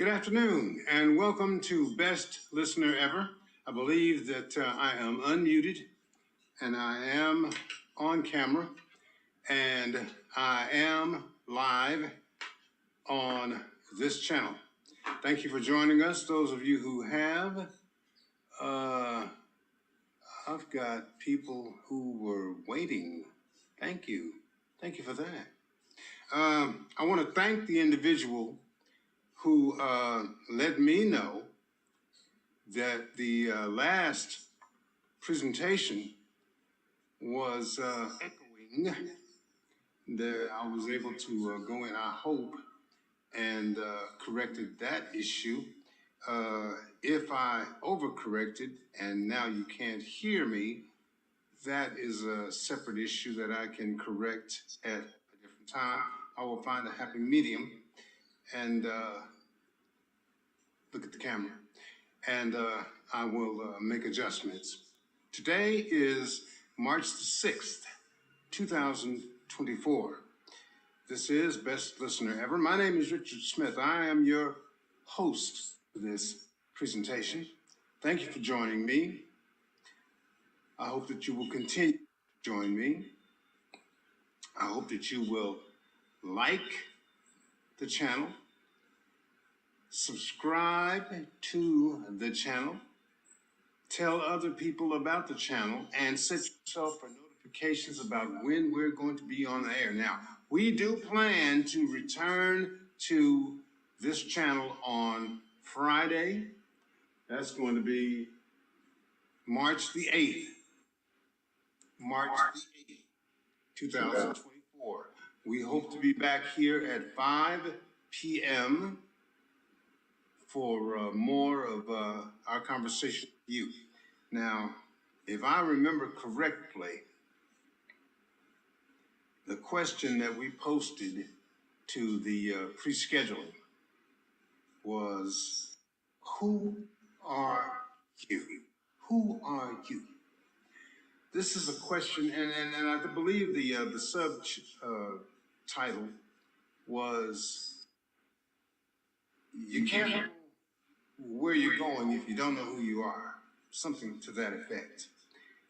Good afternoon, and welcome to Best Listener Ever. I believe that I am unmuted, and I am on camera, and I am live on this channel. Thank you for joining us, those of you who have. I've got people who were waiting. Thank you. Thank you for that. I want to thank the individual who let me know that the last presentation was echoing. That I was able to go in, I hope, and corrected that issue. If I overcorrected and now you can't hear me, that is a separate issue that I can correct at a different time. I will find a happy medium and look at the camera, and I will make adjustments. Today is March the 6th, 2024. This is Best Listener Ever. My name is Richard Smith. I am your host for this presentation. Thank you for joining me. I hope that you will continue to join me. I hope that you will like the channel, subscribe to the channel, tell other people about the channel, and set yourself for notifications about when we're going to be on the air. Now, we do plan to return to this channel on Friday. That's going to be March the 8th. March the 8th, 2024. We hope to be back here at 5 p.m. for more of our conversation with you. Now, if I remember correctly, the question that we posted to the pre-scheduling was, who are you? Who are you? This is a question, and I believe the subtitle was, you can't know where you're going if you don't know who you are. Something to that effect.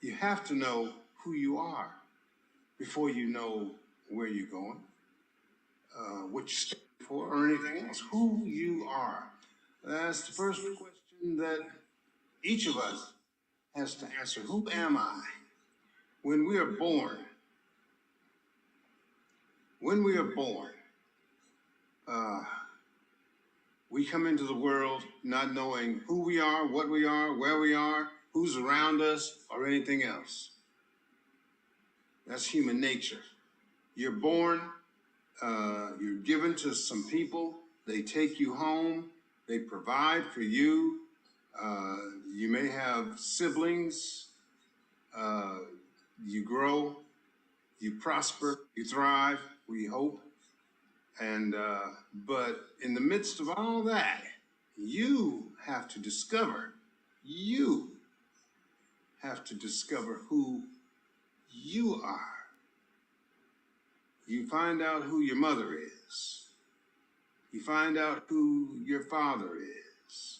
You have to know who you are before you know where you're going, what you stand for, or anything else. Who you are. That's the first question that each of us has to answer. Who am I? When we are born, we come into the world not knowing who we are, what we are, where we are, who's around us, or anything else. That's human nature. You're born, you're given to some people, they take you home, they provide for you. You may have siblings, you grow, you prosper, you thrive, we hope. And but in the midst of all that, you have to discover who you are. You find out who your mother is. You find out who your father is.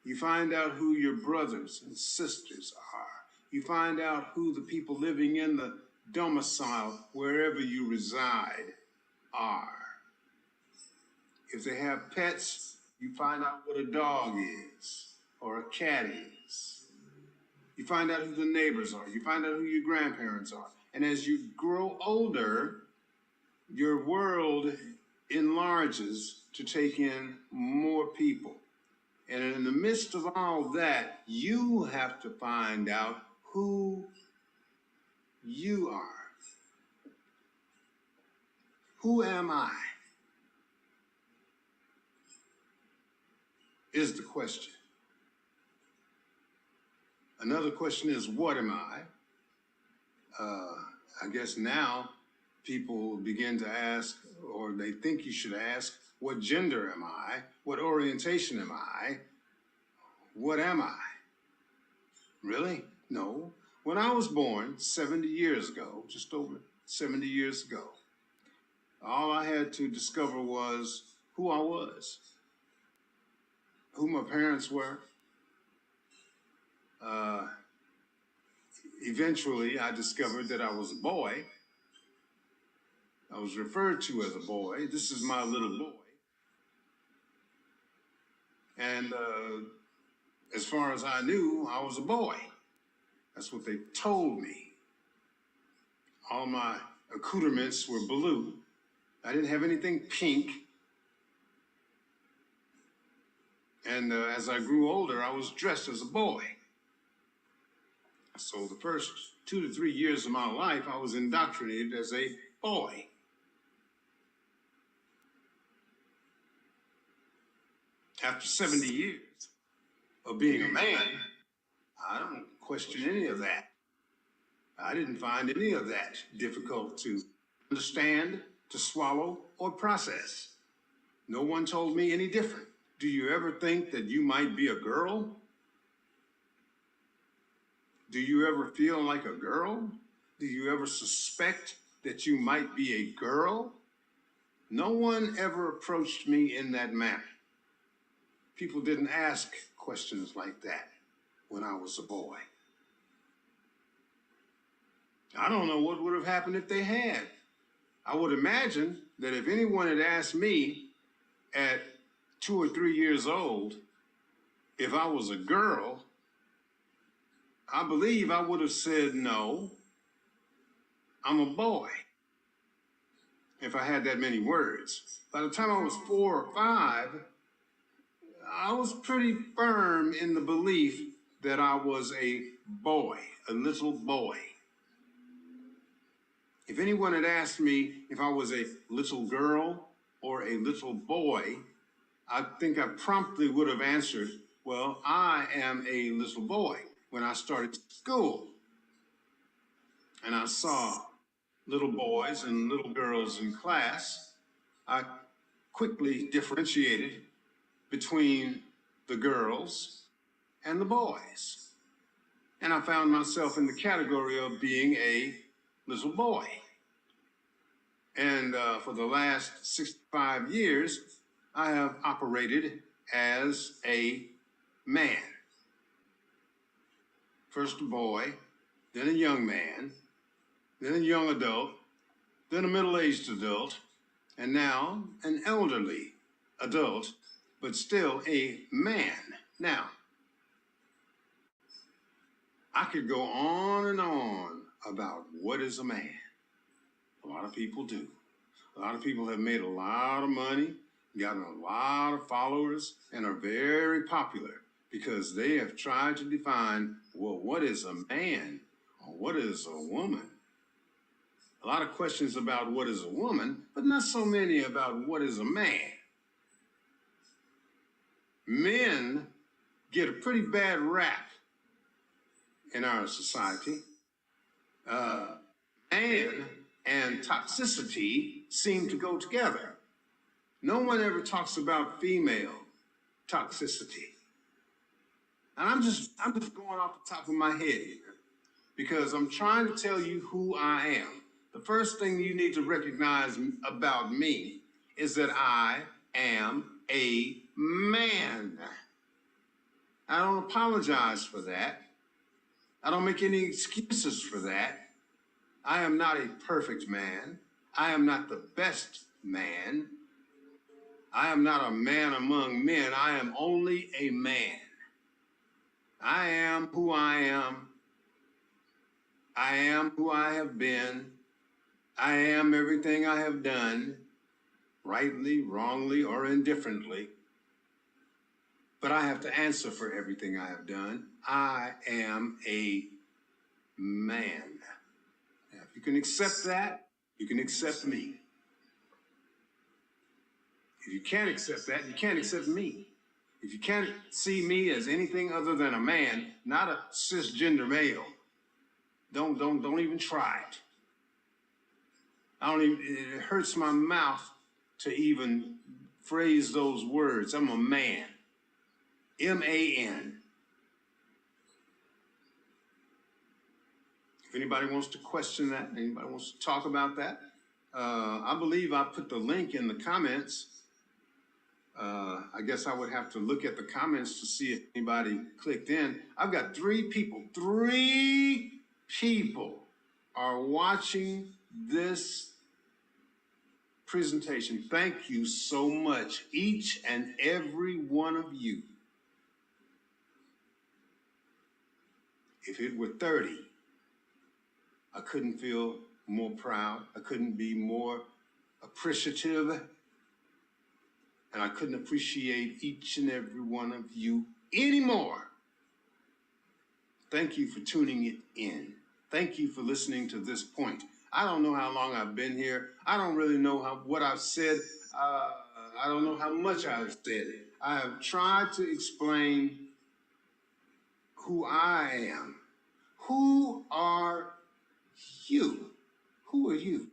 You find out who your brothers and sisters are. You find out who the people living in the domicile, wherever you reside, are. If they have pets, you find out what a dog is or a cat is. You find out who the neighbors are. You find out who your grandparents are. And as you grow older, your world enlarges to take in more people. And in the midst of all that, you have to find out who you are. Who am I? Is the question. Another question is, what am I? I guess now people begin to ask, or they think you should ask, what gender am I? What orientation am I? What am I? Really? No. When I was born 70 years ago, just over 70 years ago, all I had to discover was who I was. who my parents were. Eventually, I discovered that I was a boy. I was referred to as a boy. This is my little boy. And as far as I knew, I was a boy. That's what they told me. All my accoutrements were blue. I didn't have anything pink. And as I grew older, I was dressed as a boy. So the first 2 to 3 years of my life, I was indoctrinated as a boy. After 70 years of being a man, I don't question any of that. I didn't find any of that difficult to understand, to swallow, or process. No one told me any different. Do you ever think that you might be a girl? Do you ever feel like a girl? Do you ever suspect that you might be a girl? No one ever approached me in that manner. People didn't ask questions like that when I was a boy. I don't know what would have happened if they had. I would imagine that if anyone had asked me at 2 or 3 years old if I was a girl, I believe I would have said, no, I'm a boy, if I had that many words. By the time I was 4 or 5, I was pretty firm in the belief that I was a boy, a little boy. If anyone had asked me if I was a little girl or a little boy, I think I promptly would have answered, well, I am a little boy. When I started school and I saw little boys and little girls in class, I quickly differentiated between the girls and the boys. And I found myself in the category of being a little boy. And for the last 65 years, I have operated as a man. First a boy, then a young man, then a young adult, then a middle-aged adult, and now an elderly adult, but still a man. Now, I could go on and on about what is a man. A lot of people do. A lot of people have made a lot of money, gotten a lot of followers, and are very popular because they have tried to define, well, what is a man or what is a woman? A lot of questions about what is a woman, but not so many about what is a man. Men get a pretty bad rap in our society. Man and toxicity seem to go together. No one ever talks about female toxicity. And I'm just going off the top of my head here because I'm trying to tell you who I am. The first thing you need to recognize about me is that I am a man. I don't apologize for that. I don't make any excuses for that. I am not a perfect man. I am not the best man. I am not a man among men. I am only a man. I am who I am. I am who I have been. I am everything I have done, rightly, wrongly, or indifferently. But I have to answer for everything I have done. I am a man. Now, if you can accept that, you can accept me. If you can't accept that, you can't accept me. If you can't see me as anything other than a man, not a cisgender male, don't even try it. It hurts my mouth to even phrase those words. I'm a man. M-A-N. If anybody wants to question that, anybody wants to talk about that, I believe I put the link in the comments I guess I would have to look at the comments to see if anybody clicked in. I've got 3 people are watching this presentation. Thank you so much, each and every one of you. If it were 30, I couldn't feel more proud. I couldn't be more appreciative. And I couldn't appreciate each and every one of you anymore. Thank you for tuning it in. Thank you for listening to this point. I don't know how long I've been here. I don't really know what I've said. I don't know how much I've said. I have tried to explain who I am. Who are you? Who are you?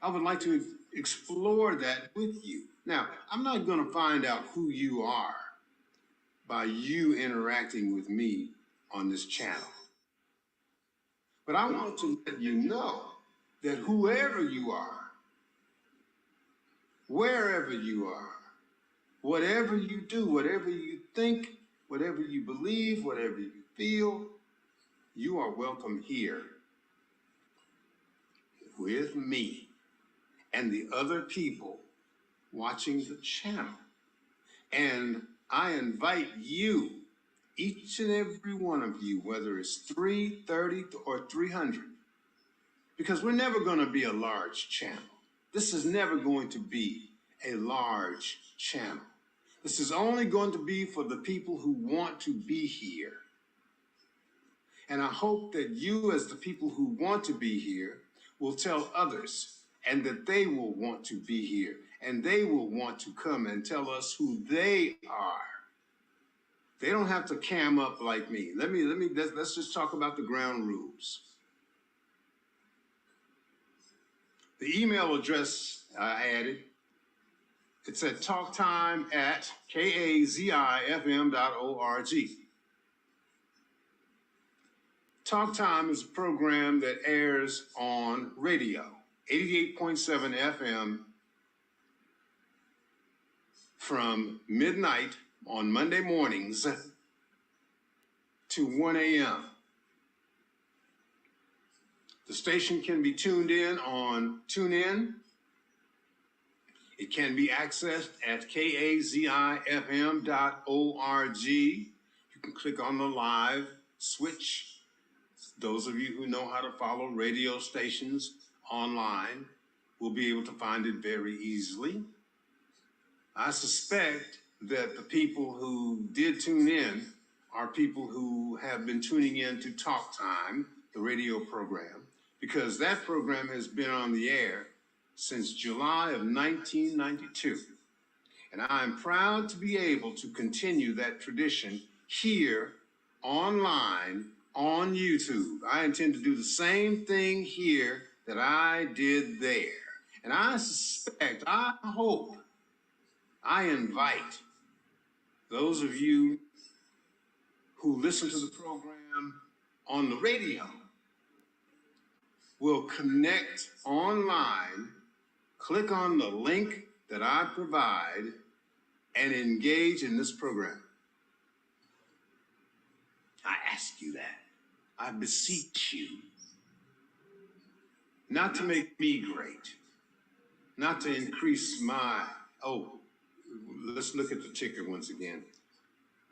I would like to explore that with you. Now, I'm not going to find out who you are by you interacting with me on this channel. But I want to let you know that whoever you are, wherever you are, whatever you do, whatever you think, whatever you believe, whatever you feel, you are welcome here with me and the other people watching the channel. And I invite you, each and every one of you, whether it's 3, 30, or 300, because we're never going to be a large channel. This is never going to be a large channel. This is only going to be for the people who want to be here. And I hope that you, as the people who want to be here, will tell others, and that they will want to be here, and they will want to come and tell us who they are. They don't have to cam up like me. Let's just talk about the ground rules. The email address I added, it's at talktime@kazifm.org. Talk Time is a program that airs on radio, 88.7 FM, from midnight on Monday mornings to 1 a.m. The station can be tuned in on TuneIn. It can be accessed at kazifm.org. You can click on the live switch. Those of you who know how to follow radio stations online will be able to find it very easily. I suspect that the people who did tune in are people who have been tuning in to Talk Time, the radio program, because that program has been on the air since July of 1992. And I'm proud to be able to continue that tradition here online on YouTube. I intend to do the same thing here that I did there. And I suspect, I hope, I invite those of you who listen to the program on the radio will connect online, click on the link that I provide, and engage in this program. I ask you that. I beseech you. Not to make me great, not to increase my, let's look at the ticker once again.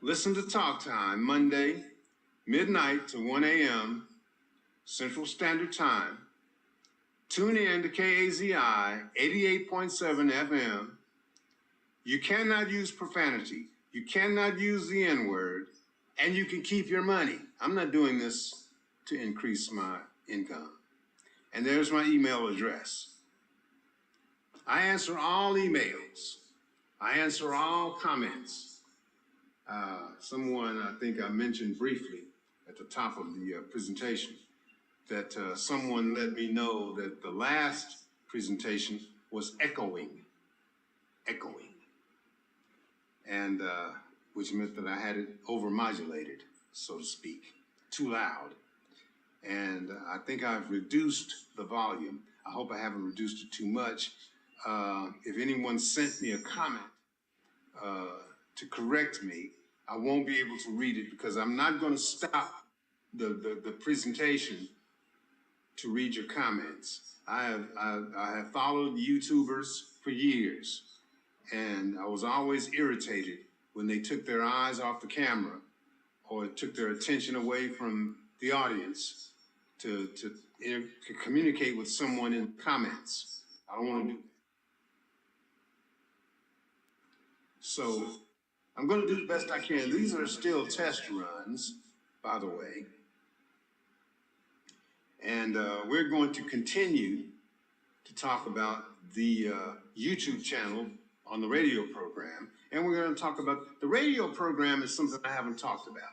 Listen to Talk Time Monday, midnight to 1 a.m. Central Standard Time. Tune in to KAZI 88.7 FM. You cannot use profanity. You cannot use the N-word, and you can keep your money. I'm not doing this to increase my income. And there's my email address. I answer all emails. I answer all comments. Someone, I think I mentioned briefly at the top of the presentation, that someone let me know that the last presentation was echoing, and which meant that I had it overmodulated, so to speak, too loud. And I think I've reduced the volume. I hope I haven't reduced it too much. If anyone sent me a comment to correct me. I won't be able to read it because I'm not going to stop the presentation to read your comments. I have followed YouTubers for years, and I was always irritated when they took their eyes off the camera or took their attention away from the audience to communicate with someone in comments. I don't want to do that. So I'm going to do the best I can. These are still test runs, by the way. And we're going to continue to talk about the YouTube channel on the radio program. And we're going to talk about the radio program is something I haven't talked about.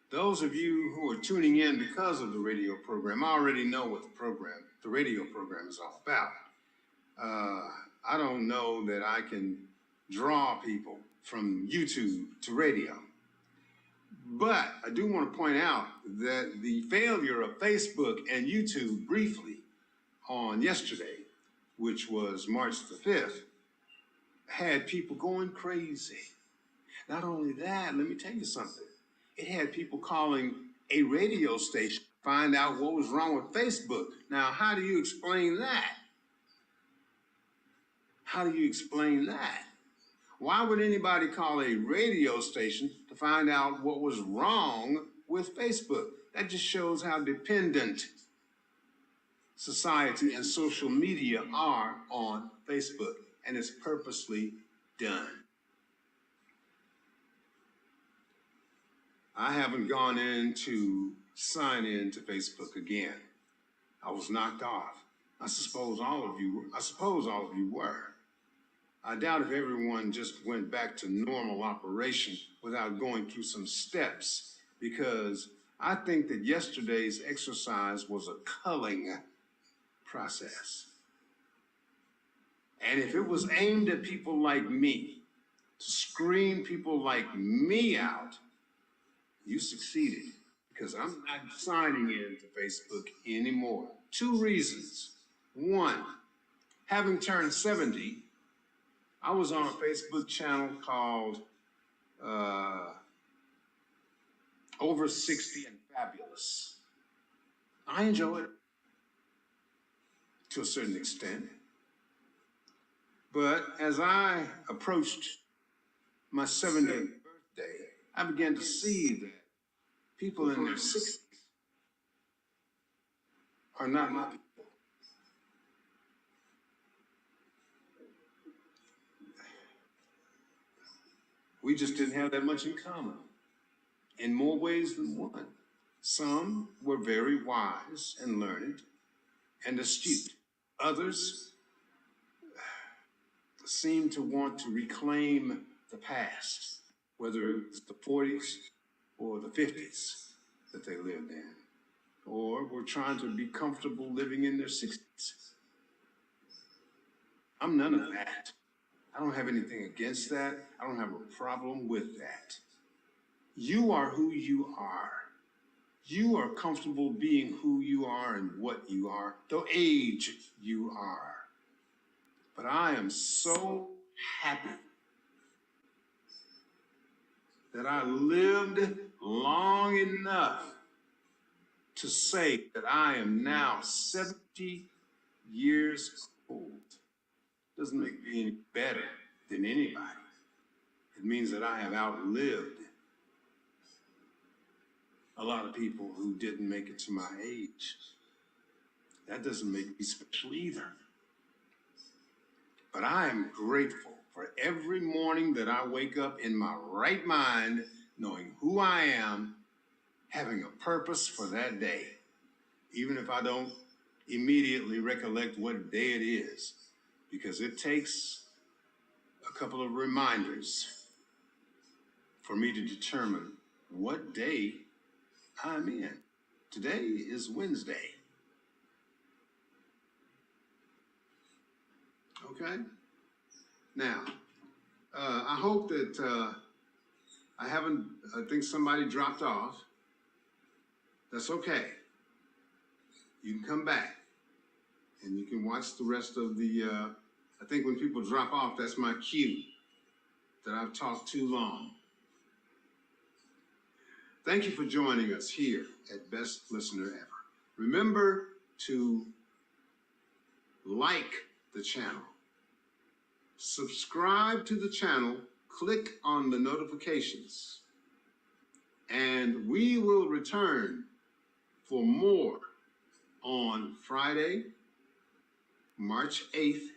Those of you who are tuning in because of the radio program already know what the radio program is all about. I don't know that I can draw people from YouTube to radio. But I do want to point out that the failure of Facebook and YouTube briefly on yesterday, which was March the 5th, had people going crazy. Not only that, let me tell you something. It had people calling a radio station to find out what was wrong with Facebook. Now, how do you explain that? How do you explain that? Why would anybody call a radio station to find out what was wrong with Facebook? That just shows how dependent society and social media are on Facebook, and it's purposely done. I haven't gone in to sign in to Facebook again. I was knocked off. I suppose all of you were. I doubt if everyone just went back to normal operation without going through some steps, because I think that yesterday's exercise was a culling process. And if it was aimed at people like me, to screen people like me out, you succeeded, because I'm not signing in to Facebook anymore. 2 reasons. 1, having turned 70, I was on a Facebook channel called Over 60 and Fabulous. I enjoy it to a certain extent. But as I approached my 70th birthday, I began to see that people in their 60s are not my people. We just didn't have that much in common, in more ways than one. Some were very wise and learned and astute. Others seemed to want to reclaim the past, whether it was the 40s or the 50s that they lived in, or were trying to be comfortable living in their 60s. I'm none of that. I don't have anything against that. I don't have a problem with that. You are who you are. You are comfortable being who you are and what you are, the age you are. But I am so happy that I lived long enough to say that I am now 70 years old. Doesn't make me any better than anybody. It means that I have outlived a lot of people who didn't make it to my age. That doesn't make me special either. But I am grateful for every morning that I wake up in my right mind, knowing who I am, having a purpose for that day, even if I don't immediately recollect what day it is, because it takes a couple of reminders for me to determine what day I'm in. Today is Wednesday. Okay? Now, I hope that I think somebody dropped off. That's okay. You can come back and you can watch the rest of the, I think when people drop off, that's my cue that I've talked too long. Thank you for joining us here at Best Listener Ever. Remember to like the channel, subscribe to the channel, click on the notifications, and we will return for more on Friday, March 8th,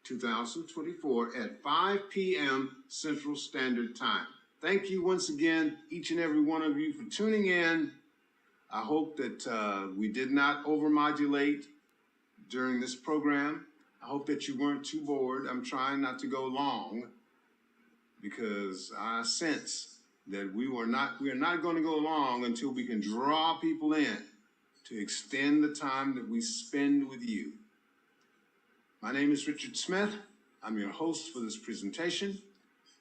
2024 at 5 p.m. Central Standard Time. Thank you once again, each and every one of you, for tuning in. I hope that we did not overmodulate during this program. I hope that you weren't too bored. I'm trying not to go long because I sense that we are not going to go long until we can draw people in to extend the time that we spend with you. My name is Richard Smith. I'm your host for this presentation,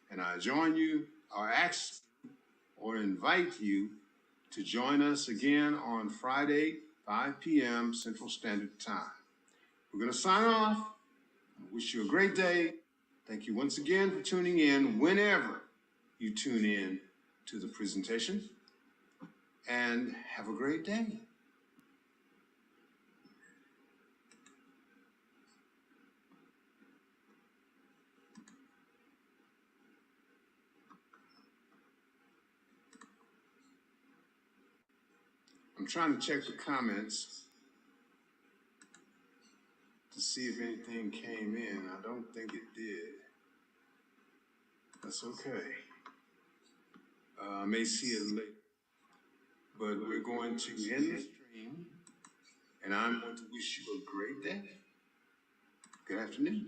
and I join you or ask or invite you to join us again on Friday, 5 p.m. Central Standard Time. We're going to sign off. I wish you a great day. Thank you once again for tuning in whenever you tune in to the presentation, and have a great day. I'm trying to check the comments to see if anything came in. I don't think it did. That's okay. I may see it later. But we're going to end the stream, and I'm going to wish you a great day. Good afternoon.